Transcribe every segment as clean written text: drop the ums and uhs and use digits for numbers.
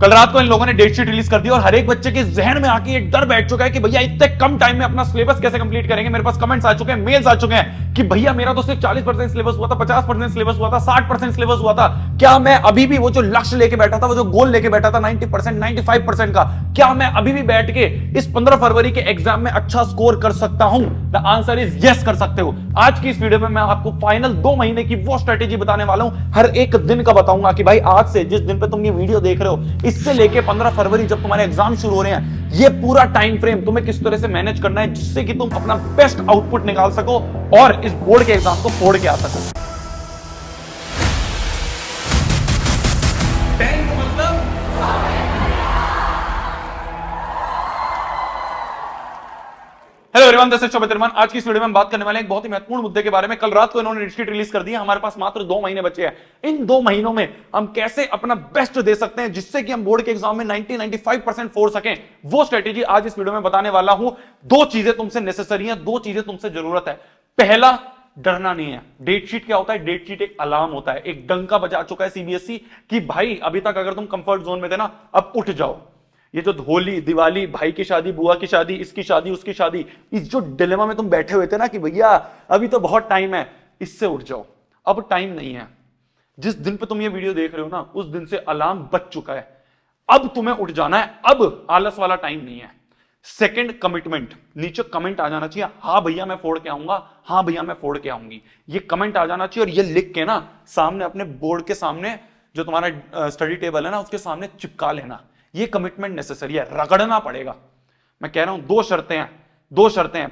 कल रात को इन लोगों ने डेट शीट रिलीज कर दी और हर एक बच्चे के जहन में आके एक डर बैठ चुका है कि भैया इतने कम टाइम में अपना सिलेबस कैसे कंप्लीट करेंगे। मेरे पास कमेंट्स आ चुके हैं, मेल्स आ चुके हैं कि भैया मेरा तो सिर्फ 40% सिलेबस हुआ था, 50% सिलेबस हुआ था, 60% सिलेबस हुआ था। क्या मैं अभी भी वो जो लक्ष्य लेके बैठा था, वो जो गोल लेके बैठा था 90%, 95% का, क्या मैं अभी भी बैठ के इस 15 फरवरी के एग्जाम में अच्छा स्कोर कर सकता हूं? द आंसर इज यस, कर सकते हो। आज की इस वीडियो में मैं आपको फाइनल 2 महीने की वो स्ट्रेटेजी बताने वाला हूं। हर एक दिन का बताऊंगा कि भाई आज से जिस दिन पे तुम ये वीडियो देख रहे हो, इससे लेके 15 फरवरी जब तुम्हारे एग्जाम शुरू हो रहे हैं, ये पूरा टाइम फ्रेम तुम्हें किस तरह से मैनेज करना है जिससे कि तुम अपना बेस्ट आउटपुट निकाल सको और इस बोर्ड के एग्जाम को फोड़ के आ सको। हेलो एवरीवन, दिस इज शोभित तिरमान। आज की इस वीडियो में हम बात करने वाले हैं एक बहुत ही महत्वपूर्ण मुद्दे के बारे में। कल रात को इन्होंने डेट शीट रिलीज कर दी है। हमारे पास मात्र 2 महीने बचे हैं। इन 2 महीनों में हम कैसे अपना बेस्ट दे सकते हैं जिससे कि हम बोर्ड के एग्जाम में 90-95% फोड़ सकें, वो स्ट्रेटेजी आज इस वीडियो में बताने वाला हूं। 2 चीजें तुमसे नेसेसरी हैं, 2 चीजें तुमसे जरूरत है। पहला, डरना नहीं है। डेट शीट क्या होता है? डेट शीट एक अलार्म होता है, एक डंका बजा चुका है सीबीएसई कि भाई अभी तक अगर तुम कंफर्ट जोन में थे ना, अब उठ जाओ। ये जो होली, दिवाली, भाई की शादी, बुआ की शादी, इसकी शादी, उसकी शादी, इस जो डिलेमा में तुम बैठे हुए थे ना कि भैया अभी तो बहुत टाइम है, इससे उठ जाओ। अब टाइम नहीं है। जिस दिन पे तुम ये वीडियो देख रहे हो ना, उस दिन से अलार्म बज चुका है। अब तुम्हें उठ जाना है। अब आलस वाला टाइम नहीं है। Second, commitment. नीचे कमेंट आ जाना चाहिए, हाँ भैया मैं फोड़ के आऊंगा, हाँ भैया मैं फोड़ के आऊंगी। ये कमेंट आ जाना चाहिए और ये लिख के ना सामने अपने बोर्ड के सामने जो तुम्हारा स्टडी टेबल है ना, उसके सामने चिपका लेना। ये कमिटमेंट नेसेसरी है, रगड़ना पड़ेगा। मैं कह रहा हूं 2 शर्तें हैं, 2 शर्तें हैं।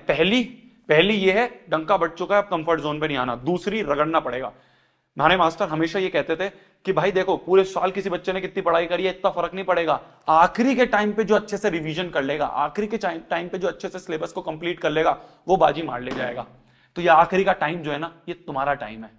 पहली ये है डंका बज चुका है, अब कंफर्ट जोन पे नहीं आना। दूसरी, रगड़ना पड़ेगा। हमारे मास्टर हमेशा ये कहते थे कि भाई देखो, पूरे साल किसी बच्चे ने कितनी पढ़ाई करी है इतना फर्क नहीं पड़ेगा, आखिरी के टाइम पे जो अच्छे से रिवीजन कर लेगा, आखिरी के टाइम पे जो अच्छे से सिलेबस को कंप्लीट कर लेगा, वो बाजी मार ले जाएगा। तो ये आखिरी का टाइम जो है ना, ये तुम्हारा टाइम है।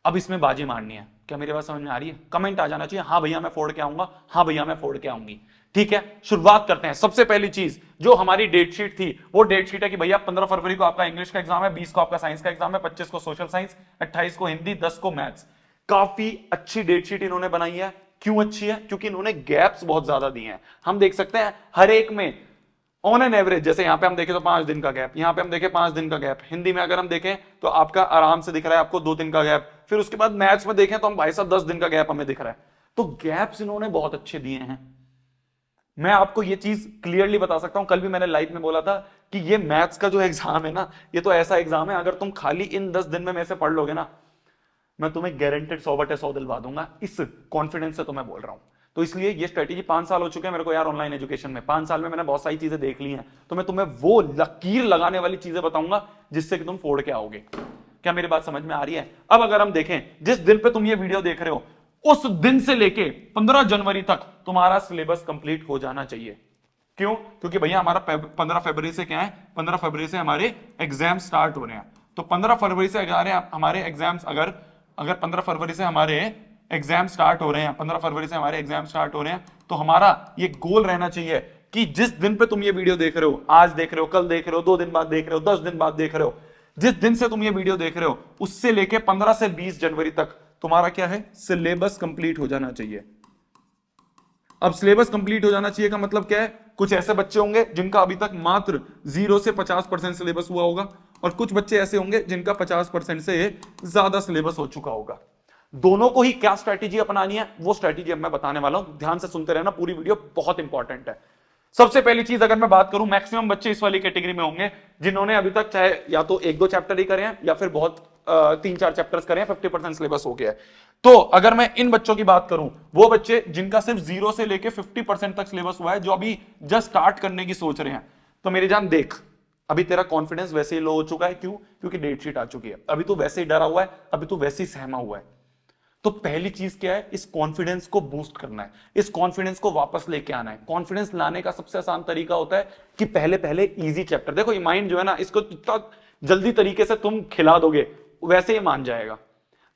अब इसमें बाजी मारनी है। क्या मेरी बात समझ में आ रही है? कमेंट आ जाना चाहिए, हाँ भैया मैं फोड़ के आऊंगा, हाँ भैया मैं फोड़ के आऊंगी। ठीक है, शुरुआत करते हैं। सबसे पहली चीज जो हमारी डेट शीट थी, वो डेट शीट है कि भैया 15 फरवरी को आपका इंग्लिश का एग्जाम है, 20 को आपका साइंस का एग्जाम है, 25 को सोशल साइंस, 28 को हिंदी, 10 को मैथ्स। काफी अच्छी डेट शीट इन्होंने बनाई है। क्यों अच्छी है? क्योंकि इन्होंने गैप्स बहुत ज्यादा दिए हैं। हम देख सकते हैं हर एक में ऑन एन एवरेज, जैसे यहां पे हम देखें तो 5 दिन का गैप, यहां पे हम देखें 5 दिन का गैप। हिंदी में अगर हम देखें तो आपका आराम से दिख रहा है आपको 2 दिन का गैप। फिर उसके बाद मैथ्स में देखें तो हम भाई साहब 10 दिन का गैप हमें दिख रहा है। तो गैप्स इन्होंने बहुत अच्छे दिए हैं। मैं आपको ये चीज क्लियरली बता सकता हूं, कल भी मैंने लाइव में बोला था कि ये मैथ्स का जो एग्जाम है ना, ये तो ऐसा एग्जाम है, अगर तुम खाली इन 10 दिन में से पढ़ लोगे ना, मैं तुम्हें गारंटेड 100/100 दिलवा दूंगा। इस कॉन्फिडेंस से तो मैं बोल रहा हूं। तो इसलिए ये स्ट्रेटेजी 5 साल हो चुके हैं मेरे को यार ऑनलाइन एजुकेशन में। 5 साल में मैंने बहुत सारी चीजें देख ली हैं। तो मैं तुम्हें वो लकीर लगाने वाली चीजें बताऊंगा जिससे कि तुम फोड़ के आओगे। क्या मेरी बात समझ में आ रही है? अब अगर हम देखें, जिस दिन पे तुम ये वीडियो देख रहे हो, उस दिन से लेके 15 जनवरी तक तुम्हारा सिलेबस कंप्लीट हो जाना चाहिए। क्यों? क्योंकि भैया हमारा 15 फरवरी से क्या है, 15 फरवरी से हमारे एग्जाम स्टार्ट हो रहे हैं। तो 15 फरवरी से हमारे एग्जाम्स अगर 15 फरवरी से हमारे एग्जाम स्टार्ट हो रहे हैं, 15 फरवरी से हमारे एग्जाम स्टार्ट हो रहे हैं, तो हमारा ये गोल रहना चाहिए कि जिस दिन पे तुम ये वीडियो देख रहे हो, आज देख रहे हो, कल देख रहे हो, 2 दिन बाद देख रहे हो, 10 दिन बाद देख रहे हो, जिस दिन से तुम ये वीडियो देख रहे हो, उससे लेके 15 से 20 जनवरी तक तुम्हारा क्या है, सिलेबस कंप्लीट हो जाना चाहिए। अब सिलेबस कंप्लीट हो जाना चाहिए का मतलब क्या है? कुछ ऐसे बच्चे होंगे जिनका अभी तक मात्र 0 से 50% सिलेबस हुआ होगा, और कुछ बच्चे ऐसे होंगे जिनका 50% से ज्यादा सिलेबस हो चुका होगा। दोनों को ही क्या स्ट्रैटेजी अपनानी है, वो स्ट्रैटेजी अब मैं बताने वाला हूं। ध्यान से सुनते रहना, पूरी वीडियो बहुत इंपॉर्टेंट है। सबसे पहली चीज अगर मैं बात करूं, मैक्सिमम बच्चे इस वाली कैटेगरी में होंगे जिन्होंने अभी तक चाहे या तो 1-2 चैप्टर ही करे हैं या फिर बहुत 3-4 चैप्टर्स करे हैं, 50% सिलेबस हो गया है। तो अगर मैं इन बच्चों की बात करूं, वो बच्चे जिनका सिर्फ 0 से लेके 50% तक सिलेबस हुआ है, जो अभी जस्ट स्टार्ट करने की सोच रहे हैं, तो मेरी जान देख, अभी तेरा कॉन्फिडेंस वैसे ही लो हो चुका है। क्यों? क्योंकि डेट शीट आ चुकी है। अभी तू वैसे ही डरा हुआ है, अभी तू वैसे ही सहमा हुआ है। तो पहली चीज क्या है? इस कॉन्फिडेंस को बूस्ट करना है, इस कॉन्फिडेंस को वापस लेके आना है। कॉन्फिडेंस लाने का सबसे आसान तरीका होता है कि पहले इजी चैप्टर देखो। ये माइंड जो है ना, इसको जितना जल्दी तरीके से तुम खिला दोगे वैसे ही मान जाएगा।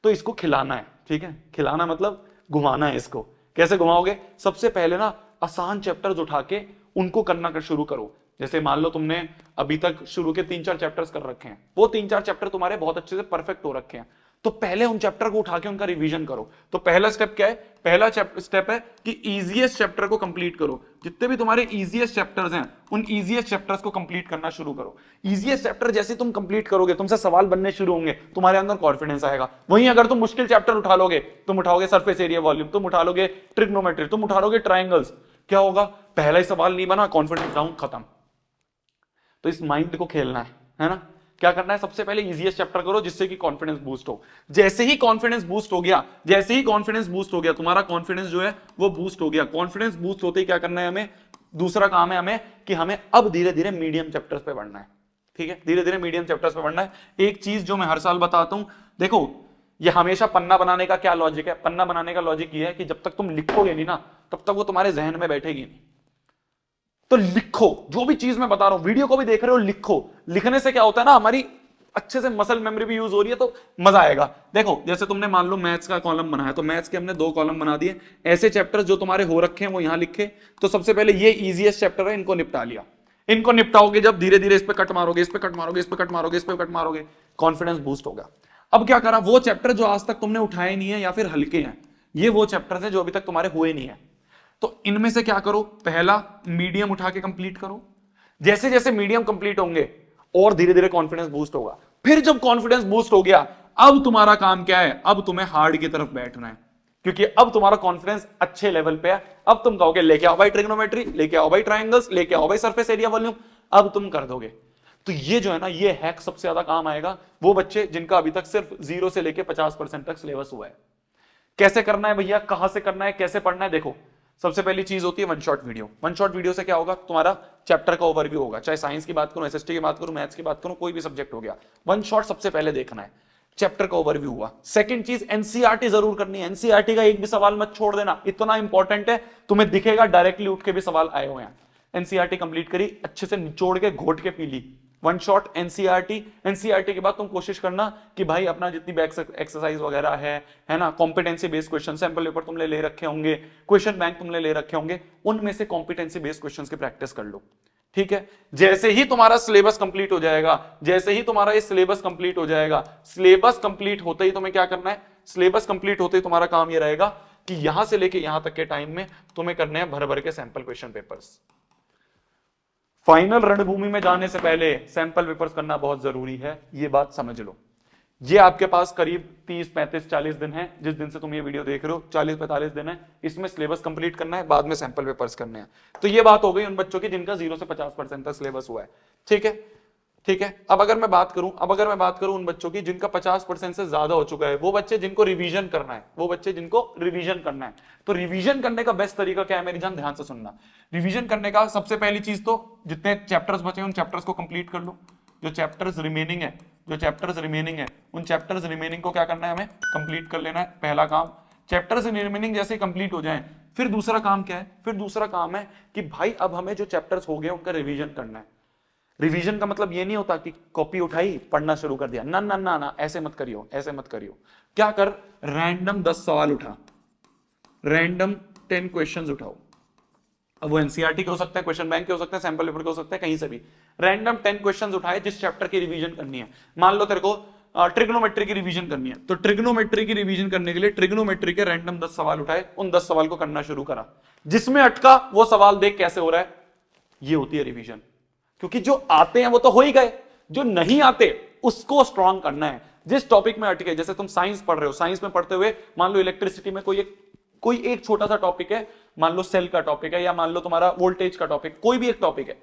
तो इसको खिलाना है, ठीक है? खिलाना मतलब घुमाना है इसको। कैसे घुमाओगे? सबसे पहले ना आसान चैप्टर्स उठा के उनको करना कर शुरू करो। जैसे मान लो तुमने अभी तक शुरू के 3-4 चैप्टर्स कर रखे हैं, वो 3-4 चैप्टर तुम्हारे बहुत अच्छे से परफेक्ट हो रखे हैं, तो पहले उन चैप्टर को उठा के उनका रिवीजन करो। तो पहला स्टेप क्या है? पहला स्टेप है कि इजीएस्ट चैप्टर को कंप्लीट करो। जितने भी तुम्हारे इजीएस्ट चैप्टर्स हैं उन इजीएस्ट चैप्टर्स को कंप्लीट करना शुरू करो। इजीएस्ट चैप्टर जैसे तुम कंप्लीट करोगे तुमसे सवाल बनने शुरू होंगे, तुम्हारे अंदर कॉन्फिडेंस आएगा। वहीं अगर तुम मुश्किल चैप्टर उठा लोगे, तुम उठाओगे सरफेस एरिया वॉल्यूम, तुम उठा लोगे ट्रिग्नोमेट्री, तुम उठा लोगे ट्राइंगल्स, क्या होगा? पहला ही सवाल नहीं बना, कॉन्फिडेंस डाउन, खत्म। तो इस माइंड को खेलना है ना? क्या करना है? सबसे पहले इजीएस्ट चैप्टर करो जिससे कि कॉन्फिडेंस बूस्ट हो। जैसे ही कॉन्फिडेंस बूस्ट हो गया, जैसे ही कॉन्फिडेंस बूस्ट हो गया, तुम्हारा कॉन्फिडेंस जो है वो बूस्ट हो गया। कॉन्फिडेंस बूस्ट होते ही क्या करना है हमें? दूसरा काम है हमें कि हमें अब धीरे धीरे मीडियम चैप्टर्स पे बढ़ना है। ठीक है, धीरे धीरे मीडियम चैप्टर्स पे बढ़ना है। एक चीज जो मैं हर साल बताता हूं, देखो ये हमेशा पन्ना बनाने का क्या लॉजिक है? पन्ना बनाने का लॉजिक ये है कि जब तक तुम लिखोगे नहीं ना तब तक वो तुम्हारे जहन में बैठेगी नहीं। तो लिखो, जो भी चीज मैं बता रहा हूं, वीडियो को भी देख रहे हो, लिखो। लिखने से क्या होता है ना, हमारी अच्छे से मसल मेमोरी भी यूज हो रही है, तो मजा आएगा। देखो जैसे तुमने मान लो मैथ्स का कॉलम बनाया, तो मैथ्स के हमने 2 कॉलम बना दिए। ऐसे चैप्टर्स जो तुम्हारे हो रखे हैं वो यहां लिखे। तो सबसे पहले ये इजीएस्ट चैप्टर है, इनको निपटा लिया। इनको निपटाओगे जब, धीरे धीरे इस पे कट मारोगे, इस पे कट मारोगे, इस पे कट मारोगे, इस पे कट मारोगे, कॉन्फिडेंस बूस्ट होगा। अब क्या करा? वो चैप्टर जो आज तक तुमने उठाए नहीं है या फिर हल्के हैं, ये वो चैप्टर्स हैं जो अभी तक तुम्हारे हुए नहीं है। तो इनमें से क्या करो? पहला मीडियम उठा के कंप्लीट करो। जैसे जैसे मीडियम कंप्लीट होंगे और धीरे धीरे कॉन्फिडेंस बूस्ट होगा। फिर जब कॉन्फिडेंस बूस्ट हो गया, अब तुम्हारा काम क्या है? अब तुम्हें हार्ड की तरफ बैठना है, क्योंकि अब तुम्हारा कॉन्फिडेंस अच्छे लेवल पे है। अब तुम कहोगे लेके आओ भाई ट्रिग्नोमेट्री, लेके आओ भाई ट्राइंगल्स, लेके आओ भाई सरफेस एरिया वॉल्यूम, अब तुम कर दोगे। तो ये जो है ना, ये हैक सबसे ज्यादा काम आएगा वो बच्चे जिनका अभी तक सिर्फ 0 से लेके 50% तक सिलेबस हुआ है। कैसे करना है भैया? कहां से करना है? कैसे पढ़ना है? देखो सबसे पहली चीज होती है one shot video. One shot video से क्या होगा? तुम्हारा चैप्टर का ओवरव्यू होगा। चाहे साइंस की बात करूं, एसएसटी की बात करूं, मैथ्स की बात करूं, कोई भी सब्जेक्ट हो गया, वन शॉट सबसे पहले देखना है। चैप्टर का ओवरव्यू हुआ। सेकंड चीज, एनसीईआरटी जरूर करनी है। एनसीईआरटी का एक भी सवाल मत छोड़ देना, इतना इंपॉर्टेंट है। तुम्हें दिखेगा डायरेक्टली उठ के भी सवाल आए हुए हैं। एनसीईआरटी कंप्लीट करी, अच्छे से निचोड़ के घोट के पी ली। One shot NCERT. एनसीईआरटी के बाद तुम कोशिश करना कि भाई अपना जितनी भी एक्सरसाइज वगैरह है ना, competency based question, sample paper तुमने ले रखे होंगे, क्वेश्चन बैंक तुमने ले रखे होंगे, उनमें से कॉम्पिटेंसी बेस्ड क्वेश्चंस की प्रैक्टिस कर लो। ठीक है, जैसे ही तुम्हारा सिलेबस कंप्लीट हो जाएगा, जैसे ही तुम्हारा ये सिलेबस कंप्लीट हो जाएगा, सिलेबस कंप्लीट होते ही तुम्हें क्या करना है? सिलेबस कंप्लीट होते ही तुम्हारा काम ये रहेगा कि यहां से लेके यहां तक के टाइम में तुम्हें करने हैं भर भर के सैंपल क्वेश्चन पेपर्स। फाइनल रणभूमि में जाने से पहले सैंपल पेपर्स करना बहुत जरूरी है, ये बात समझ लो। ये आपके पास करीब 30, 35, 40 दिन है, जिस दिन से तुम ये वीडियो देख रहे हो 40-45 दिन है, इसमें सिलेबस कंप्लीट करना है, बाद में सैंपल पेपर्स करने हैं। तो ये बात हो गई उन बच्चों की जिनका 0 से 50% तक सिलेबस हुआ है। ठीक है, ठीक है। अब अगर मैं बात करूं उन बच्चों की जिनका 50% से ज्यादा हो चुका है, वो बच्चे जिनको रिवीजन करना है, वो बच्चे जिनको रिवीजन करना है। तो रिवीजन करने का बेस्ट तरीका क्या है मेरी जान? ध्यान से सुनना। रिवीजन करने का सबसे पहली चीज, तो जितने चैप्टर्स बचे उन चैप्टर्स को कंप्लीट कर लो। जो चैप्टर्स रिमेनिंग है उन चैप्टर्स रिमेनिंग को क्या करना है? हमें कंप्लीट कर लेना है। पहला काम, चैप्टर्स रिमेनिंग जैसे कंप्लीट हो जाएं, फिर दूसरा काम क्या है? फिर दूसरा काम है कि भाई अब हमें जो चैप्टर्स हो गए उनका रिवीजन करना है। रिवीजन का मतलब ये नहीं होता कि कॉपी उठाई पढ़ना शुरू कर दिया, ना ना ना ना, ऐसे मत करियो, ऐसे मत करियो। क्या कर? रैंडम 10 सवाल उठा, रैंडम 10 क्वेश्चंस उठाओ। अब वो एनसीईआरटी के हो सकता है, क्वेश्चन बैंक के हो सकते हैं, सैंपल पेपर के हो सकते हैं, कहीं से भी। रैंडम 10 क्वेश्चंस उठाए जिस चैप्टर की रिवीजन करनी है। मान लो तेरे को ट्रिग्नोमेट्री की रिवीजन करनी है, तो ट्रिग्नोमेट्री की रिवीजन करने के लिए ट्रिग्नोमेट्री के रैंडम 10 सवाल उठाए, उन 10 सवाल को करना शुरू करा। जिसमें अटका वो सवाल देख कैसे हो रहा है, ये होती है रिवीजन। क्योंकि जो आते हैं वो तो हो ही गए, जो नहीं आते उसको स्ट्रांग करना है। जिस टॉपिक में अटके, जैसे तुम साइंस पढ़ रहे हो, साइंस में पढ़ते हुए मान लो इलेक्ट्रिसिटी में कोई एक छोटा सा टॉपिक है, मान लो सेल का टॉपिक है, या मान लो तुम्हारा वोल्टेज का टॉपिक, कोई भी एक टॉपिक है,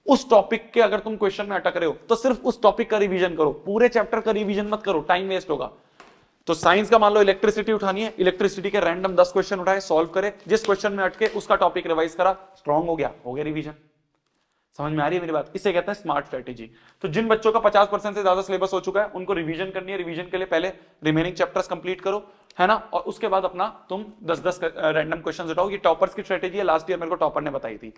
उस टॉपिक के अगर तुम क्वेश्चन में अटक रहे हो तो सिर्फ उस टॉपिक का रिवीजन करो, पूरे चैप्टर का रिवीजन मत करो, टाइम वेस्ट होगा। तो साइंस का मान लो इलेक्ट्रिसिटी उठानी है, इलेक्ट्रिसिटी के रैंडम 10 क्वेश्चन उठाए, सॉल्व करे, जिस क्वेश्चन में अटके उसका टॉपिक रिवाइज करा, स्ट्रांग हो गया रिवीजन। समझ में आ रही है मेरी बात? इसे कहते हैं स्मार्ट स्ट्रेटेजी। तो जिन बच्चों का 50% से ज्यादा सिलेबस हो चुका है उनको रिवीजन करनी है। रिवीजन के लिए पहले रिमेनिंग चैप्टर्स कंप्लीट करो, है ना, और उसके बाद अपना तुम 10-10 रैंडम क्वेश्चंस उठाओ। ये टॉपर्स की स्ट्रेटेजी है, लास्ट ईयर मेरे को टॉपर ने बताई थी।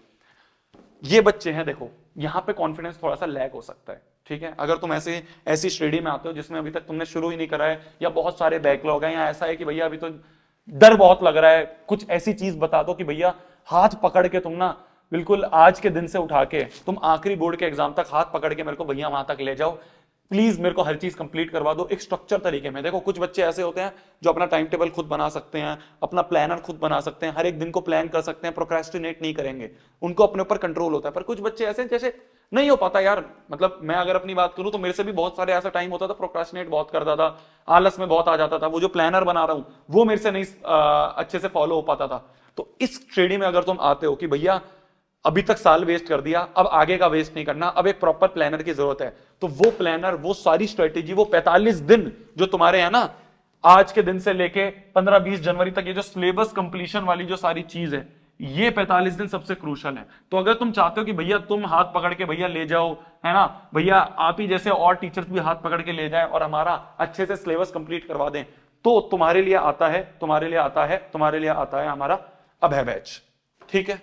ये बच्चे हैं, देखो यहां पे कॉन्फिडेंस थोड़ा सा लैग हो सकता है। ठीक है, अगर तुम ऐसी स्टडी में आते हो जिसमें अभी तक तुमने शुरू ही नहीं करा है, या बहुत सारे बैकलॉग है, या ऐसा है कि भैया अभी तो डर बहुत लग रहा है, कुछ ऐसी चीज बता दो कि भैया हाथ पकड़ के तुम ना बिल्कुल आज के दिन से उठा के तुम आखिरी बोर्ड के एग्जाम तक हाथ पकड़ के मेरे को भैया वहां तक ले जाओ। प्लीज मेरे को हर चीज कंप्लीट करवा दो एक स्ट्रक्चर तरीके में। देखो कुछ बच्चे ऐसे होते हैं जो अपना टाइम टेबल खुद बना सकते हैं, अपना प्लानर खुद बना सकते हैं, हर एक दिन को प्लान कर सकते हैं, प्रोक्रेस्टिनेट नहीं करेंगे, उनको अपने ऊपर कंट्रोल होता है। पर कुछ बच्चे ऐसे जैसे नहीं हो पाता यार, मतलब मैं अगर अपनी बात करूं तो मेरे से भी बहुत सारे ऐसा टाइम होता था, प्रोक्रेस्टिनेट बहुत करता था, आलस में बहुत आ जाता था, वो जो प्लानर बना रहा हूं वो मेरे से नहीं अच्छे से फॉलो हो पाता था। तो इस श्रेणी में अगर तुम आते हो कि भैया अभी तक साल वेस्ट कर दिया, अब आगे का वेस्ट नहीं करना, अब एक प्रॉपर प्लानर की जरूरत है, तो वो प्लानर, वो सारी स्ट्रेटेजी, वो 45 दिन जो तुम्हारे हैं ना, आज के दिन से लेके 15-20 जनवरी तक, ये जो सिलेबस कंप्लीशन वाली जो सारी चीज है, ये 45 दिन सबसे क्रूशल है। तो अगर तुम चाहते हो कि भैया तुम हाथ पकड़ के भैया ले जाओ, है ना, भैया आप ही जैसे और टीचर्स भी हाथ पकड़ के ले जाएं और हमारा अच्छे से सिलेबस कंप्लीट करवा दें, तो तुम्हारे लिए आता है हमारा अभय बैच। ठीक है।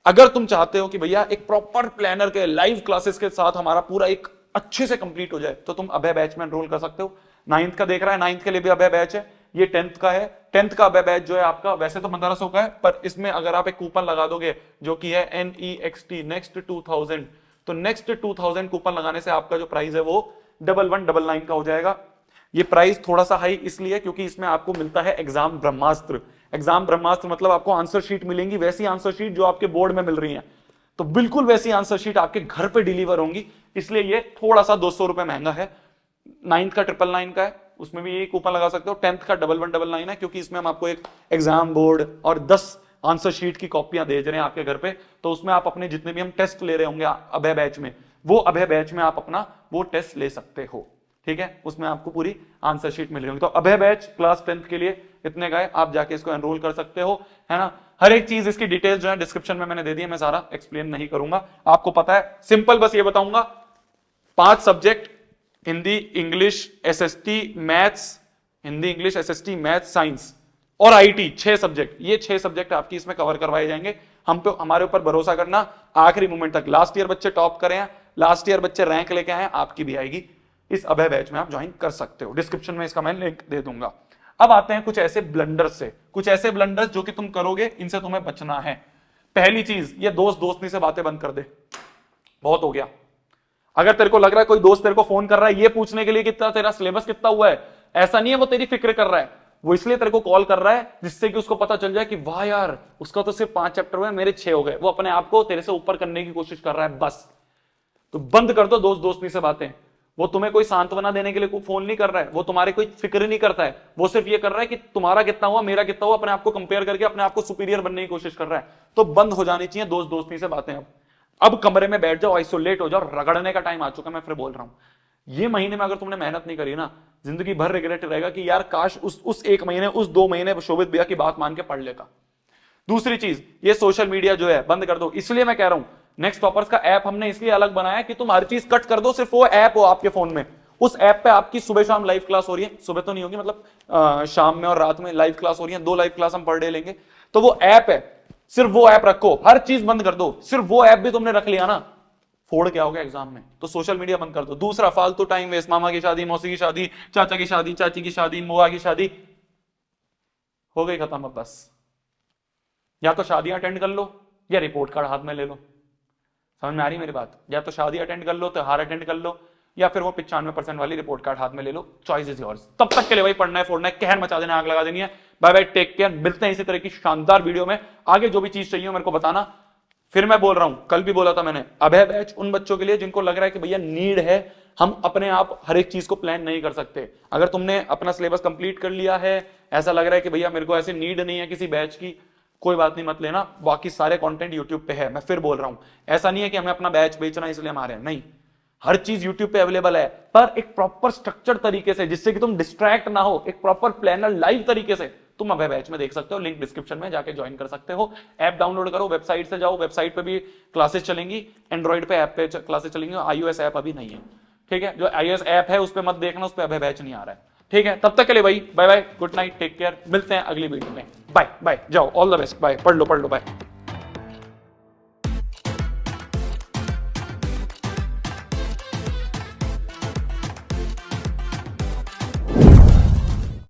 अगर तुम चाहते हो कि भैया एक प्रॉपर प्लानर के लाइव क्लासेस के साथ हमारा पूरा एक अच्छे से कंप्लीट हो जाए, तो तुम अभय बैच में एनरोल कर सकते हो। 9th का देख रहा है, 9th के लिए भी अभय बैच है, ये 10th का है। 10th का अभय बैच जो है आपका वैसे तो 1500 का है, पर इसमें अगर आप एक कूपन लगा दोगे जो कि है NEXT नेक्स्ट 2000, तो नेक्स्ट 2000 कूपन लगाने से आपका जो प्राइस है वो 1199 का हो जाएगा। ये प्राइस थोड़ा सा हाई इसलिए क्योंकि इसमें आपको मिलता है एग्जाम ब्रह्मास्त्र। एग्जाम ब्रह्मास्त्र मतलब आपको आंसर शीट मिलेंगी, वैसी आंसर शीट जो आपके बोर्ड में मिल रही है, तो बिल्कुल वैसी आंसर शीट आपके घर पे डिलीवर होंगी, इसलिए ये थोड़ा सा 200 रुपए महंगा है। 9th का 999 का है, उसमें भी यही कूपन लगा सकते हो। 10th का 1199 है, क्योंकि इसमें हम आपको एक एग्जाम बोर्ड और 10 आंसर शीट की कॉपियां भेज रहे हैं आपके घर पे, तो उसमें आप अपने जितने भी हम टेस्ट ले रहे होंगे अभय बैच में, वो अभय बैच में आप अपना वो टेस्ट ले सकते हो। ठीक है, उसमें आपको पूरी आंसर शीट मिल रही होगी। तो अभय बैच क्लास 10th के लिए इतने का है, आप जाके इसको एनरोल कर सकते हो, है ना। हर एक चीज इसकी डिटेल्स जो है डिस्क्रिप्शन में मैंने दे दी है, मैं सारा एक्सप्लेन नहीं करूंगा, आपको पता है। सिंपल बस ये बताऊंगा, 5 subject Hindi, English, SST, maths, Hindi, English, SST, maths, science और IT, 6 सब्जेक्ट, ये 6 सब्जेक्ट आपकी इसमें कवर करवाए जाएंगे। हम पे हमारे ऊपर भरोसा करना, आखिरी मोमेंट तक। लास्ट ईयर बच्चे टॉप करे हैं, लास्ट ईयर बच्चे रैंक लेके आए हैं, आपकी भी आएगी। इस अभय बैच में आप ज्वाइन कर सकते हो, डिस्क्रिप्शन में इसका मैं लिंक दे दूंगा। अब आते हैं कुछ ऐसे ब्लंडर्स से, कुछ ऐसे ब्लंडर्स जो कि तुम करोगे, इनसे तुम्हें बचना है। पहली चीज, ये दोस्ती से बातें बंद कर दे, बहुत हो गया। अगर तेरे को लग रहा है कोई दोस्त तेरे को फोन कर रहा है ये पूछने के लिए कितना तेरा सिलेबस कितना हुआ है, ऐसा नहीं है, वो तेरी फिक्र कर रहा है, वो इसलिए तेरे को कॉल कर रहा है जिससे कि उसको पता चल जाए कि वाह यार उसका तो सिर्फ 5 चैप्टर हुए, मेरे 6 हो गए। वो अपने आप को तेरे से ऊपर करने की कोशिश कर रहा है, बस। तो बंद कर दो दोस्ती से बातें। वो तुम्हें कोई सांत्वना देने के लिए फोन नहीं कर रहा है, वो तुम्हारे कोई फिक्र नहीं करता है, वो सिर्फ ये कर रहा है कि तुम्हारा कितना हुआ, मेरा कितना हुआ, अपने आप को कंपेयर करके अपने आप को सुपीरियर बनने की कोशिश कर रहा है। तो बंद हो जानी चाहिए दोस्ती से बातें। अब कमरे में बैठ जाओ, आइसोलेट हो जाओ, रगड़ने का टाइम आ चुका, मैं फिर बोल रहा हूं। ये महीने में अगर तुमने मेहनत नहीं करी ना, जिंदगी भर रिग्रेट रहेगा कि यार काश उस 1 महीने, उस 2 महीने शोभित भैया की बात मान के पढ़ लेता। दूसरी चीज, ये सोशल मीडिया जो है बंद कर दो। इसलिए मैं कह रहा हूं, नेक्स्ट टॉपर्स का ऐप हमने इसलिए अलग बनाया कि तुम हर चीज कट कर दो, सिर्फ वो ऐप हो आपके फोन में। उस ऐप पे आपकी सुबह शाम लाइव क्लास हो रही है, सुबह तो नहीं होगी, मतलब शाम में और रात में लाइव क्लास हो रही है, 2 लाइव क्लास हम पर डे लेंगे। तो वो ऐप है, सिर्फ वो ऐप रखो, हर चीज बंद कर दो। सिर्फ वो ऐप भी तुमने रख लिया ना, फोड़ क्या होगा एग्जाम में। तो सोशल मीडिया बंद कर दो। दूसरा, फालतू टाइम वेस्ट, मामा की शादी, मौसी की शादी, चाचा की शादी, चाची की शादी, बुआ की शादी, हो गई खत्म। अब बस या तो शादियां अटेंड कर लो या रिपोर्ट कार्ड हाथ में ले लो। समझ में आ रही मेरी बात? या तो शादी अटेंड कर लो, त्योहार अटेंड कर लो, या फिर वो 95% वाली रिपोर्ट कार्ड हाथ में ले लो। Choice is yours. तब तक के लिए भाई पढ़ना है, फोड़ना है, कहर मचा देना, आग लगा देनी है। Bye bye, take care. मिलते हैं इसी तरह की शानदार वीडियो में। आगे जो भी चीज चाहिए मेरे को बताना। फिर मैं बोल रहा हूं, कल भी बोला था मैंने, अभय बैच उन बच्चों के लिए जिनको लग रहा है कि भैया नीड है, हम अपने आप हर एक चीज को प्लान नहीं कर सकते। अगर तुमने अपना सिलेबस कंप्लीट कर लिया है, ऐसा लग रहा है कि भैया मेरे को ऐसे नीड नहीं है किसी बैच की, कोई बात नहीं, मत लेना। बाकी सारे कंटेंट यूट्यूब पे है। मैं फिर बोल रहा हूं, ऐसा नहीं है कि हमें अपना बैच बेचना इसलिए हम आ रहे हैं, नहीं, हर चीज यूट्यूब पे अवेलेबल है, पर एक प्रॉपर स्ट्रक्चर तरीके से, जिससे कि तुम डिस्ट्रैक्ट ना हो, एक प्रॉपर प्लानर लाइव तरीके से तुम अभय बैच में देख सकते हो। लिंक डिस्क्रिप्शन में जाके ज्वाइन कर सकते हो। ऐप डाउनलोड करो, वेबसाइट से जाओ, वेबसाइट पे भी क्लासेस चलेंगी, एंड्रॉइड पे ऐप पे क्लासेस चलेंगी, iOS ऐप अभी नहीं है। ठीक है, जो iOS ऐप है उस पर मत देखना, उस पर अभय बैच नहीं आ रहा है। ठीक है, तब तक के लिए भाई bye bye, good night, take care. मिलते हैं अगली वीडियो में। बाय बाय, जाओ, ऑल द बेस्ट, बाय। पढ़ लो बाय।